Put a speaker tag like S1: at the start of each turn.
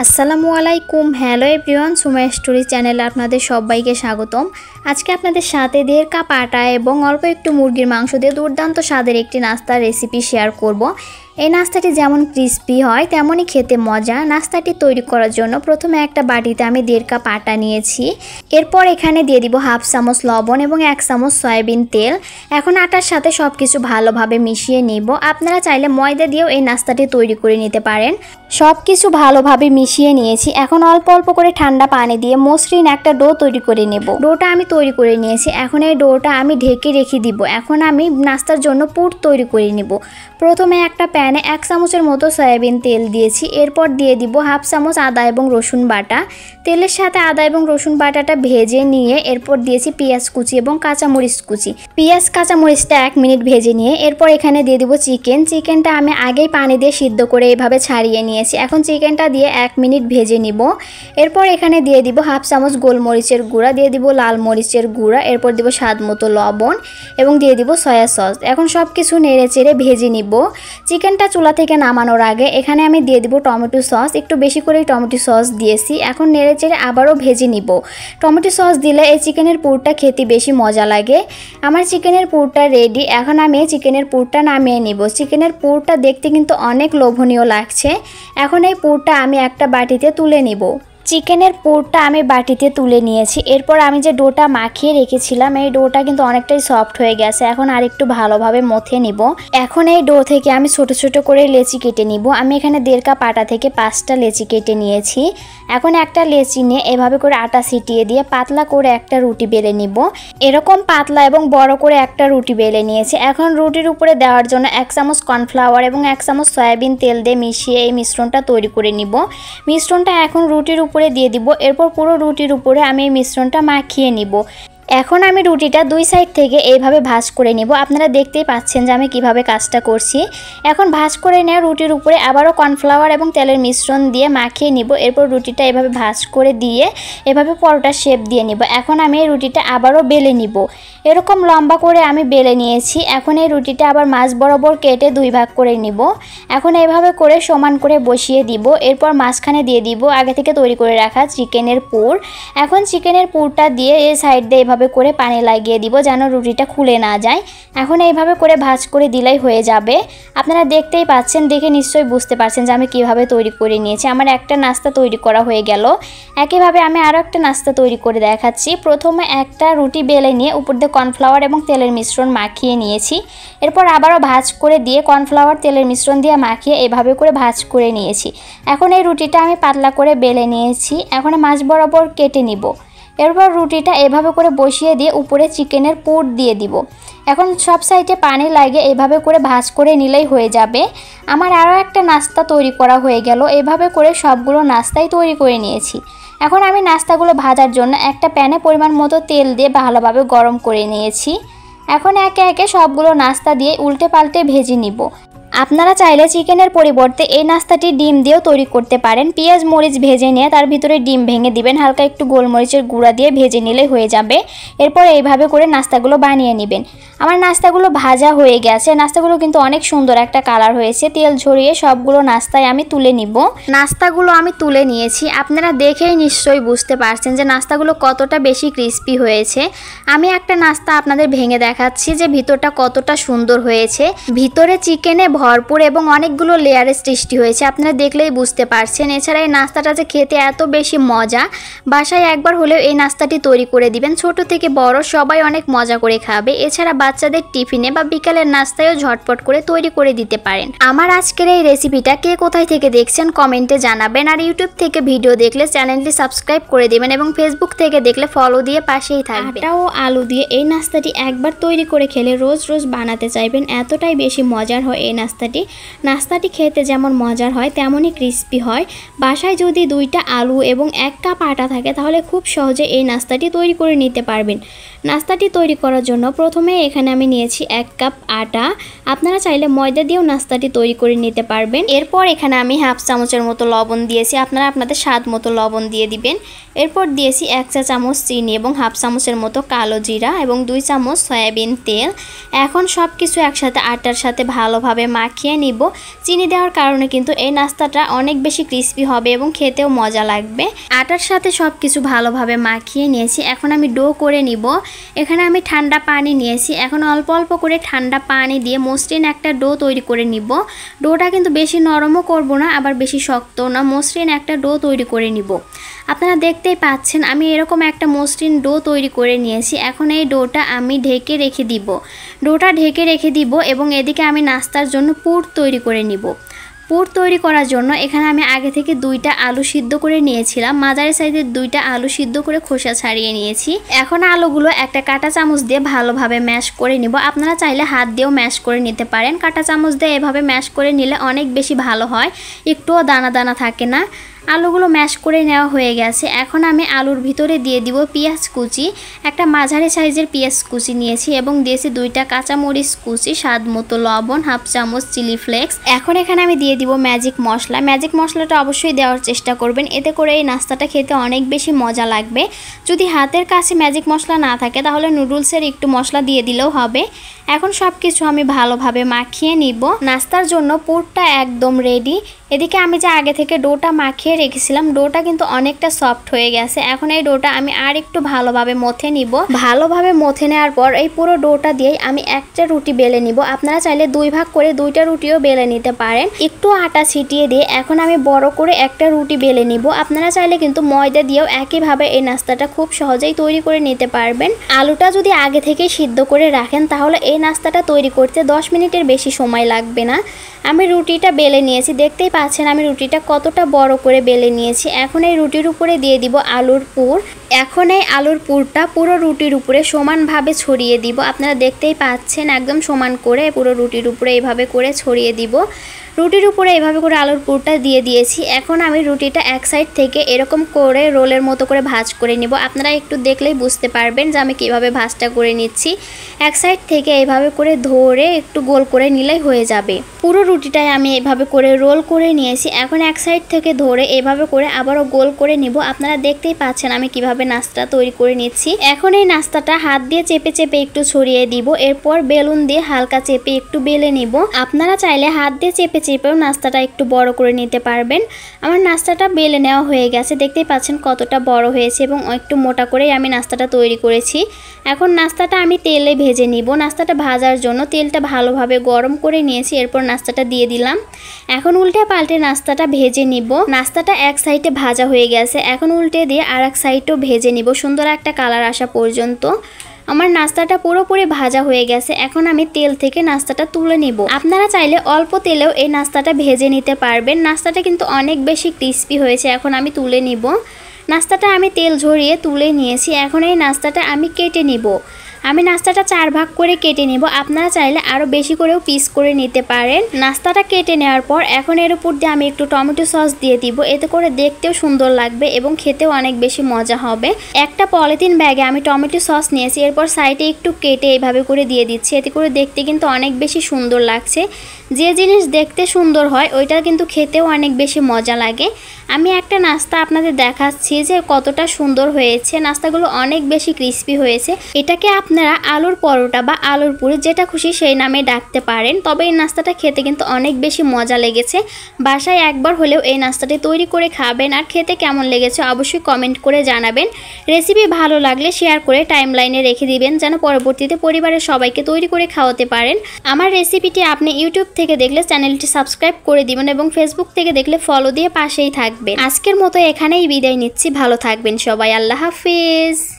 S1: আসসালামু আলাইকুম। Hello everyone, Sumaiya story চ্যানেলে আপনাদের সবাইকে স্বাগতম। আজকে আপনাদের সাথে 1.5 কাপ আটা এবং অল্প একটু মুরগির মাংস দিয়ে দুর্দান্ত স্বাদের একটি নাস্তার রেসিপি শেয়ার করব। এই নাস্তাটি যেমন ক্রিস্পি হয় তেমনই খেতে মজা। নাস্তাটি তৈরি করার জন্য প্রথমে একটা বাটিতে আমি 1.5 কাপ আটা নিয়েছি। এরপর এখানে দিয়ে দিব হাফ চামচ লবণ এবং 1 চামচ সয়াবিন তেল। এখন আটার সাথে সব কিছু ভালোভাবে মিশিয়ে নিব। আপনারা চাইলে ময়দা দিয়েও এই নাস্তাটি তৈরি করে নিতে পারেন। সব কিছু ভালোভাবে মিশিয়ে নিয়েছি। এখন অল্প অল্প করে ঠান্ডা পানি দিয়ে মসৃণ একটা ডো তৈরি করে নেব। ডোটা আমি তৈরি করে নিয়েছি। এখন এই ডোটা আমি ঢেকে রেখে দিব। এখন আমি নাস্তার জন্য পুর তৈরি করে নেব। প্রথমে একটা প্যানে 1 চামচের মতো সয়াবিন তেল দিয়েছি। এরপর দিয়ে দিব হাফ চামচ আদা এবং রসুন বাটা। তেলের সাথে আদা এবং রসুন বাটাটা ভেজে নিয়ে এরপর দিয়েছি পেঁয়াজ কুচি এবং কাঁচামরিচ কুচি। পেঁয়াজ কাঁচামরিচটা 1 মিনিট ভেজে নিয়ে এরপর এখানে দিয়ে দিব চিকেনটা আমি আগেই পানি দিয়ে সিদ্ধ করে এইভাবে ছাড়িয়ে নিয়েছি। এখন চিকেনটা দিয়ে 1 মিনিট ভেজে নিব। এরপর এখানে দিয়ে দিব হাফ চামচ গোলমরিচের গুঁড়া, দিয়ে দিব লাল মরিচের গুঁড়া, এরপর দিব স্বাদ মতো লবণ এবং দিয়ে দিব সয়া সস। এখন সব কিছু নেড়ে চেড়ে ভেজে নিব। চিকেনটা চুলা থেকে নামানোর আগে এখানে আমি দিয়ে দিব টমেটো সস। একটু বেশি করে টমেটো সস দিয়েছি। এখন নেড়ে চেড়ে আবারও ভেজে নিব। টমেটো সস দিলে এই চিকেনের পুরটা খেতে বেশি মজা লাগে। আমার চিকেনের পুরটা রেডি। এখন আমি চিকেনের পুরটা নামিয়ে নিব। চিকেনের পুরটা দেখতে কিন্তু অনেক লোভনীয় লাগছে। এখন এই পুরটা আমি একটা বাটিতে তুলে নিব। চিকেনের পুরটা আমি বাটিতে তুলে নিয়েছি। এরপর আমি যে ডোটা মাখিয়ে রেখেছিলাম এই ডোটা কিন্তু অনেকটাই সফট হয়ে গেছে। এখন আর একটু ভালোভাবে মথে নিব। এখন এই ডো থেকে আমি ছোট ছোট করে লেচি কেটে নিব। আমি এখানে 1.5 কাপ আটা থেকে 5টা লেচি কেটে নিয়েছি। এখন একটা লেচি নিয়ে এভাবে করে আটা ছিটিয়ে দিয়ে পাতলা করে একটা রুটি বেলে নিব। এরকম পাতলা এবং বড় করে একটা রুটি বেলে নিয়েছি। এখন রুটির উপরে দেওয়ার জন্য 1 চামচ কর্নফ্লাওয়ার এবং 1 চামচ সয়াবিন তেল দিয়ে মিশিয়ে এই মিশ্রণটা তৈরি করে নিব। মিশ্রণটা এখন রুটির উপরে দিয়ে দিব। এরপর পুরো রুটির উপরে আমি এই মিশ্রণটা মাখিয়ে নিব। এখন আমি রুটিটা 2 সাইড থেকে এইভাবে ভাঁজ করে নিব। আপনারা দেখতেই পাচ্ছেন যে আমি কিভাবে কাজটা করছি। এখন ভাঁজ করে নেওয়া রুটির উপরে আবারও কর্নফ্লাওয়ার এবং তেলের মিশ্রণ দিয়ে মাখিয়ে নিব। এরপর রুটিটা এভাবে ভাঁজ করে দিয়ে এভাবে পরোটার শেপ দিয়ে নিব। এখন আমি এই রুটিটা আবারও বেলে নিব। এরকম লম্বা করে আমি বেলে নিয়েছি। এখন এই রুটিটা আবার মাঝ বরাবর কেটে 2 ভাগ করে নিব। এখন এইভাবে করে সমান করে বসিয়ে দিব। এরপর মাঝখানে দিয়ে দিব আগে থেকে তৈরি করে রাখা চিকেনের পুর। এখন চিকেনের পুরটা দিয়ে এই সাইড দিয়ে এভাবে করে পানি লাগিয়ে দিব যেন রুটিটা খুলে না যায়। এখন এইভাবে করে ভাঁজ করে দিলেই হয়ে যাবে। আপনারা দেখতেই পাচ্ছেন, দেখে নিশ্চয়ই বুঝতে পারছেন যে আমি কিভাবে তৈরি করে নিয়েছি। আমার একটা নাস্তা তৈরি করা হয়ে গেল। একইভাবে আমি আরও একটা নাস্তা তৈরি করে দেখাচ্ছি। প্রথমে একটা রুটি বেলে নিয়ে উপর দিয়ে কর্নফ্লাওয়ার এবং তেলের মিশ্রণ মাখিয়ে নিয়েছি। এরপর আবারও ভাঁজ করে দিয়ে কর্নফ্লাওয়ার তেলের মিশ্রণ দিয়ে মাখিয়ে এভাবে করে ভাঁজ করে নিয়েছি। এখন এই রুটিটা আমি পাতলা করে বেলে নিয়েছি। এখন মাঝ বরাবর কেটে নিব। এরপর রুটিটা এভাবে করে বসিয়ে দিয়ে উপরে চিকেনের পুর দিয়ে দিব। এখন সব সাইডে পানি লাগিয়ে এভাবে করে ভাঁজ করে নিলেই হয়ে যাবে। আমার আরও একটা নাস্তা তৈরি করা হয়ে গেল। এভাবে করে সবগুলো নাস্তাই তৈরি করে নিয়েছি। এখন আমি নাস্তাগুলো ভাজার জন্য একটা প্যানে পরিমাণ মতো তেল দিয়ে ভালোভাবে গরম করে নিয়েছি। এখন একে একে সবগুলো নাস্তা দিয়ে উল্টে পাল্টে ভেজে নিব। আপনারা চাইলে চিকেনের পরিবর্তে এই নাস্তাটি ডিম দিয়েও তৈরি করতে পারেন। পেঁয়াজ মরিচ ভেজে নিয়ে তার ভিতরে ডিম ভেঙে দিবেন। হালকা একটু গোলমরিচের গুঁড়া দিয়ে ভেজে নিলে হয়ে যাবে। এরপর এইভাবে করে নাস্তাগুলো বানিয়ে নেবেন। আমার নাস্তাগুলো ভাজা হয়ে গেছে। নাস্তাগুলো কিন্তু অনেক সুন্দর একটা কালার হয়েছে। তেল ঝরিয়ে সবগুলো নাস্তায় আমি তুলে নিব। নাস্তাগুলো আমি তুলে নিয়েছি। আপনারা দেখেই নিশ্চয়ই বুঝতে পারছেন যে নাস্তাগুলো কতটা বেশি ক্রিস্পি হয়েছে। আমি একটা নাস্তা আপনাদের ভেঙে দেখাচ্ছি যে ভিতরটা কতটা সুন্দর হয়েছে। ভিতরে চিকেনে ভরপুর এবং অনেকগুলো লেয়ারের সৃষ্টি হয়েছে। আপনারা দেখলেই বুঝতে পারছেন। এছাড়া এই নাস্তাটা যে খেতে এত বেশি মজা, বাসায় একবার হলেও এই নাস্তাটি তৈরি করে দিবেন। ছোট থেকে বড় সবাই অনেক মজা করে খাবে। এছাড়া বাচ্চাদের টিফিনে বা বিকালের নাস্তায়ও ঝটপট করে তৈরি করে দিতে পারেন। আমার আজকের এই রেসিপিটা কে কোথায় থেকে দেখছেন কমেন্টে জানাবেন। আর ইউটিউব থেকে ভিডিও দেখলে চ্যানেলটি সাবস্ক্রাইব করে দেবেন এবং ফেসবুক থেকে দেখলে ফলো দিয়ে পাশেই থাকবেন। আটা ও আলু দিয়ে এই নাস্তাটি একবার তৈরি করে খেলে রোজ রোজ বানাতে চাইবেন। এতটাই বেশি মজার হয় এই নাস্তাটি খেতে যেমন মজার হয় তেমনই ক্রিস্পি হয়। বাসায় যদি 2টা আলু এবং 1 কাপ আটা থাকে তাহলে খুব সহজে এই নাস্তাটি তৈরি করে নিতে পারবেন। নাস্তাটি তৈরি করার জন্য প্রথমে এখানে এখানে আমি নিয়েছি 1 কাপ আটা। আপনারা চাইলে ময়দা দিয়েও নাস্তাটি তৈরি করে নিতে পারবেন। এরপর এখানে আমি হাফ চামচের মতো লবণ দিয়েছি, আপনারা আপনাদের স্বাদ মতো লবণ দিয়ে দিবেন। এরপর দিয়েছি 1 চা চামচ চিনি এবং হাফ চামচের মতো কালো জিরা এবং 2 চামচ সয়াবিন তেল। এখন সব কিছু একসাথে আটার সাথে ভালোভাবে মাখিয়ে নিব। চিনি দেওয়ার কারণে কিন্তু এই নাস্তাটা অনেক বেশি ক্রিস্পি হবে এবং খেতেও মজা লাগবে। আটার সাথে সব কিছু ভালোভাবে মাখিয়ে নিয়েছি। এখন আমি ডো করে নিব। এখানে আমি ঠান্ডা পানি নিয়েছি। এখন অল্প অল্প করে ঠান্ডা পানি দিয়ে মসৃণ একটা ডো তৈরি করে নিব। ডোটা কিন্তু বেশি নরমও করব না, আবার বেশি শক্তও না, মসৃণ একটা ডো তৈরি করে নিব। আপনারা দেখতেই পাচ্ছেন আমি এরকম একটা মসৃণ ডো তৈরি করে নিয়েছি। এখন এই ডোটা আমি ঢেকে রেখে দিব। ডোটা ঢেকে রেখে দিব এবং এদিকে আমি নাস্তার জন্য পুর তৈরি করে নিব। পুর তৈরি করার জন্য এখানে আমি আগে থেকে 2টা আলু সিদ্ধ করে নিয়েছিলাম। মাঝারি সাইজের 2টা আলু সিদ্ধ করে খোসা ছাড়িয়ে নিয়েছি। এখন আলুগুলো একটা কাঁটা চামচ দিয়ে ভালোভাবে ম্যাশ করে নিব। আপনারা চাইলে হাত দিয়েও ম্যাশ করে নিতে পারেন। কাঁটা চামচ দিয়ে এভাবে ম্যাশ করে নিলে অনেক বেশি ভালো হয়, একটুও দানা দানা থাকে না। আলুগুলো ম্যাশ করে নেওয়া হয়ে গেছে। এখন আমি আলুর ভিতরে দিয়ে দিব পেঁয়াজ কুচি। একটা মাঝারি সাইজের পেঁয়াজ কুচি নিয়েছি এবং দিয়েছি 2টা কাঁচামরিচ কুচি, স্বাদ মতো লবণ, হাফ চামচ চিলি ফ্লেক্স। এখন এখানে আমি দিয়ে দিব ম্যাজিক মশলা। ম্যাজিক মশলাটা অবশ্যই দেওয়ার চেষ্টা করবেন, এতে করে এই নাস্তাটা খেতে অনেক বেশি মজা লাগবে। যদি হাতের কাছে ম্যাজিক মশলা না থাকে তাহলে নুডলসের একটু মশলা দিয়ে দিলেও হবে। এখন সব কিছু আমি ভালোভাবে মাখিয়ে নিব। নাস্তার জন্য পুরটা একদম রেডি। এদিকে আমি যে আগে থেকে ডোটা মাখিয়ে রেখেছিলাম, ডোটা কিন্তু অনেকটা সফট হয়ে গেছে। এখন এই ডোটা আমি আর একটু ভালোভাবে মথে নিব। ভালোভাবে মথে নেওয়ার পর এই পুরো ডোটা দিয়ে আমি একটা রুটি বেলে নিব। আপনারা চাইলে 2 ভাগ করে 2টা রুটিও বেলে নিতে পারেন। একটু আটা ছিটিয়ে দিয়ে এখন আমি বড় করে একটা রুটি বেলে নিব। আপনারা চাইলে কিন্তু ময়দা দিয়েও একইভাবে এই নাস্তাটা খুব সহজেই তৈরি করে নিতে পারবেন। আলুটা যদি আগে থেকে সিদ্ধ করে রাখেন তাহলে এই নাস্তাটা তৈরি করতে 10 মিনিটের বেশি সময় লাগবে না। আমি রুটিটা বেলে নিয়েছি, দেখতেই পাচ্ছেন আমি রুটিটা কতটা বড় করে বেলে নিয়েছি। এখন এই রুটির উপরে দিয়ে দিব আলুর পুর। এখন এই আলুর পুরটা পুরো রুটির উপরে সমানভাবে ছড়িয়ে দিব। আপনারা দেখতেই পাচ্ছেন একদম সমান করে পুরো রুটির উপরে এইভাবে করে ছড়িয়ে দিব। রুটির উপরে এইভাবে করে আলুর পুরটা দিয়ে দিয়েছি। এখন আমি রুটিটা এক সাইড থেকে এরকম করে রোলের মতো করে ভাঁজ করে নিব। আপনারা একটু দেখলেই বুঝতে পারবেন যে আমি কিভাবে ভাঁজটা করে নিচ্ছি। এক সাইড থেকে এইভাবে করে ধরে একটু গোল করে নিলেই হয়ে যাবে। পুরো রুটিটাই আমি এইভাবে করে রোল করে নিয়েছি। এখন এক সাইড থেকে ধরে এইভাবে করে আবারও গোল করে নিব। আপনারা দেখতেই পাচ্ছেন আমি কিভাবে নাস্তা তৈরি করে নিচ্ছি। এখন এই নাস্তাটা হাত দিয়ে চেপে চেপে একটু ছড়িয়ে দিব। এরপর বেলুন দিয়ে হালকা চেপে একটু বেলে নিব। আপনারা চাইলে হাত দিয়ে চেপে চেপেও নাস্তাটা একটু বড় করে নিতে পারবেন। আমার নাস্তাটা বেলে নেওয়া হয়ে গেছে, দেখতেই পাচ্ছেন কতটা বড় হয়েছে এবং একটু মোটা করেই আমি নাস্তাটা তৈরি করেছি। এখন নাস্তাটা আমি তেলে ভেজে নিব। নাস্তাটা ভাজার জন্য তেলটা ভালোভাবে গরম করে নিয়েছি। এরপর নাস্তাটা দিয়ে দিলাম। এখন উল্টে পাল্টে নাস্তাটা ভেজে নিব। নাস্তাটা এক সাইডে ভাজা হয়ে গেছে, এখন উল্টে দিয়ে আর এক সাইডও ভেজে নিব সুন্দর একটা কালার আসা পর্যন্ত। আমার নাস্তাটা পুরোপুরি ভাজা হয়ে গেছে। এখন আমি তেল থেকে নাস্তাটা তুলে নিব। আপনারা চাইলে অল্প তেলেও এই নাস্তাটা ভেজে নিতে পারবেন। নাস্তাটা কিন্তু অনেক বেশি ক্রিস্পি হয়েছে। এখন আমি তুলে নিব। নাস্তাটা আমি তেল ঝরিয়ে তুলে নিয়েছি। এখন এই নাস্তাটা আমি কেটে নিব। আমি নাস্তাটা 4 ভাগ করে কেটে নিব। আপনারা চাইলে আরও বেশি করেও পিস করে নিতে পারেন। নাস্তাটা কেটে নেওয়ার পর এখন এর উপর দিয়ে আমি একটু টমেটো সস দিয়ে দিব। এতে করে দেখতেও সুন্দর লাগবে এবং খেতেও অনেক বেশি মজা হবে। একটা পলিথিন ব্যাগে আমি টমেটো সস নিয়েছি। এরপর সাইডে একটু কেটে এইভাবে করে দিয়ে দিচ্ছি। এতে করে দেখতে কিন্তু অনেক বেশি সুন্দর লাগছে। যে জিনিস দেখতে সুন্দর হয় ওইটা কিন্তু খেতেও অনেক বেশি মজা লাগে। আমি একটা নাস্তা আপনাদের দেখাচ্ছি যে কতটা সুন্দর হয়েছে। নাস্তাগুলো অনেক বেশি ক্রিস্পি হয়েছে। এটাকে আপনারা আলুর পরোটা বা আলুর পুরি যেটা খুশি সেই নামে ডাকতে পারেন। তবে এই নাস্তাটা খেতে কিন্তু অনেক বেশি মজা লেগেছে। বাসায় একবার হলেও এই নাস্তাটি তৈরি করে খাবেন আর খেতে কেমন লেগেছে অবশ্যই কমেন্ট করে জানাবেন। রেসিপি ভালো লাগলে শেয়ার করে টাইমলাইনে রেখে দিবেন যেন পরবর্তীতে পরিবারের সবাইকে তৈরি করে খাওয়াতে পারেন। আমার রেসিপিটি আপনি ইউটিউব থেকে দেখলে চ্যানেলটি সাবস্ক্রাইব করে দিবেন এবং ফেসবুক থেকে দেখলে ফলো দিয়ে পাশেই থাকবেন। আজকের মতো এখানেই বিদায় নিচ্ছি। ভালো থাকবেন সবাই। আল্লাহ হাফিজ।